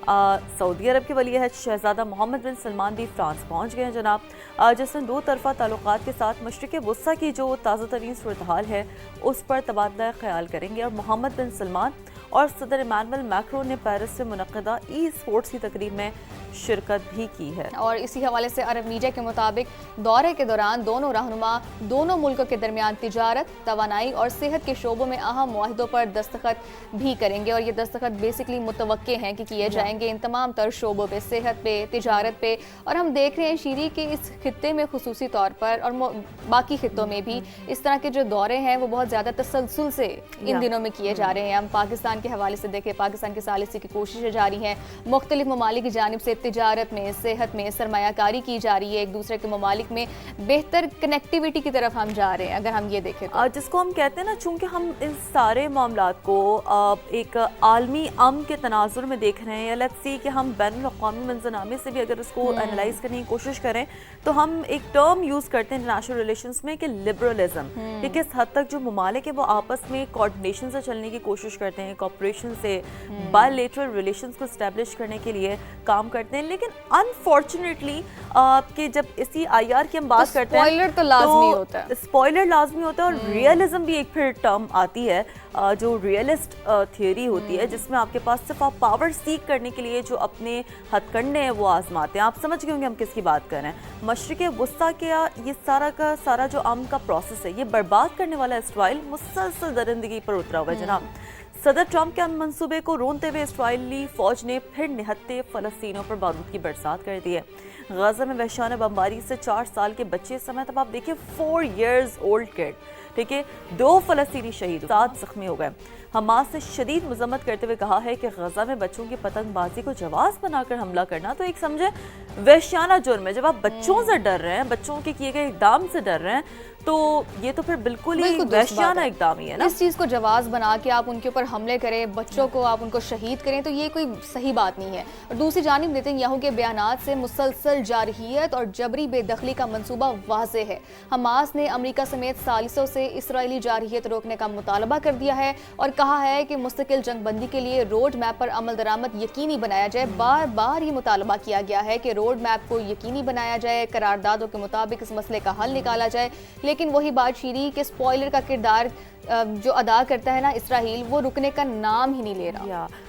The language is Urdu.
سعودی عرب کے ولی عہد شہزادہ محمد بن سلمان بھی فرانس پہنچ گئے ہیں جناب، جس میں دو طرفہ تعلقات کے ساتھ مشرق وسطیٰ کی جو تازہ ترین صورتحال ہے اس پر تبادلہ خیال کریں گے۔ اور محمد بن سلمان اور صدر ایمانوئل میکرون نے پیرس سے منعقدہ ای اسپورٹس کی تقریب میں شرکت بھی کی ہے۔ اور اسی حوالے سے عرب میڈیا کے مطابق دورے کے دوران دونوں رہنما دونوں ملکوں کے درمیان تجارت، توانائی اور صحت کے شعبوں میں اہم معاہدوں پر دستخط بھی کریں گے، اور یہ دستخط بیسکلی متوقع ہیں کہ کیے جائیں گے ان تمام تر شعبوں پہ، صحت پہ، تجارت پہ۔ اور ہم دیکھ رہے ہیں شیری کہ اس خطے میں خصوصی طور پر اور باقی خطوں میں بھی اس طرح کے جو دورے ہیں وہ بہت زیادہ تسلسل سے ان دنوں میں کیے جا رہے ہیں۔ ہم پاکستان کے حوالے سے دیکھیں، پاکستان کی ثالثی کی کوششیں جاری ہیں، مختلف ممالک کی جانب سے تجارت میں، صحت میں سرمایہ کاری کی جا رہی ہے، ایک دوسرے کے ممالک میں بہتر کنیکٹیوٹی کی طرف ہم جا رہے ہیں اگر ہم یہ دیکھیں تو۔ جس کو ہم کہتے ہیں نا، چونکہ ہم ان سارے معاملات کو ایک عالمی امن کے تناظر میں دیکھ رہے ہیں، یا لیٹس سی کہ ہم بین الاقوامی منظرنامے سے بھی اگر اس کو انالائز کرنے کی کوشش کریں تو ہم ایک ٹرم یوز کرتے ہیں انٹرنیشنل ریلیشنز میں کہ لبرلزم، کہ کس حد تک جو ممالک ہیں وہ آپس میں کوآرڈینیشن سے چلنے کی کوشش کرتے ہیں، کوآپریشن سے، بائی لیٹرل ریلیشنز کو اسٹیبلش کرنے کے لیے کام کرتے ہیں۔ لیکن انفارچونیٹلی کہ جب اسی آئی آر کی ہم بات کرتے ہیں اسپوائلر تو لازمی ہوتا ہے، اسپوائلر لازمی ہوتا ہے، اور ریئلزم بھی ایک پھر ٹرم آتی ہے جو ریئلسٹ تھیوری ہوتی ہے، جس میں آپ کے پاس صرف آپ پاور سیک کرنے کے لیے جو اپنے ہتھ کنڈے ہیں وہ آزماتے ہیں۔ آپ سمجھ گئے ہوں گے ہم کس کی بات کر رہے ہیں۔ مشرق وسطیٰ کا یہ سارا کا سارا جو امن کا پروسیس ہے، یہ برباد کرنے والا اسرائیل مسلسل درندگی پر اترا ہوا ہے جناب۔ صدر ٹرمپ کے منصوبے کو رونتے ہوئے اسرائیلی فوج نے پھر نہتے فلسطینیوں پر بارود کی برسات کر دی ہے۔ غزہ میں وحشیانہ بمباری سے 4 سال کے بچے سمیت اب آپ دیکھیں 4 years old kid، ٹھیک ہے، 2 فلسطینی شہید، 7 زخمی ہو گئے۔ حماس نے شدید مذمت کرتے ہوئے کہا ہے کہ غزہ میں بچوں کی پتنگ بازی کو جواز بنا کر حملہ کرنا تو ایک سمجھے وحشیانہ جرم ہے۔ جب آپ بچوں سے ڈر رہے ہیں، بچوں کے کیے گئے اقدام سے ڈر رہے ہیں، تو یہ تو پھر بالکل ہی وحشیانہ اقدام ہی ہے نا۔ اس چیز کو جواز بنا کے آپ ان کے اوپر حملے کریں، بچوں کو آپ ان کو شہید کریں، تو یہ کوئی صحیح بات نہیں ہے۔ اور دوسری جانب نیتن یاہو کے بیانات سے مسلسل جارحیت اور جبری بے دخلی کا منصوبہ واضح ہے۔ حماس نے امریکہ سمیت ثالثوں سے اسرائیلی جارحیت روکنے کا مطالبہ کر دیا ہے اور کہا ہے کہ مستقل جنگ بندی کے لیے روڈ میپ پر عمل درآمد یقینی بنایا جائے۔ بار بار یہ مطالبہ کیا گیا ہے کہ روڈ میپ کو یقینی بنایا جائے، قراردادوں کے مطابق اس مسئلے کا حل نکالا جائے۔ لیکن وہی بات شیری کہ اسپوائلر کا کردار جو ادا کرتا ہے نا اسرائیل، وہ رکنے کا نام ہی نہیں لے رہا۔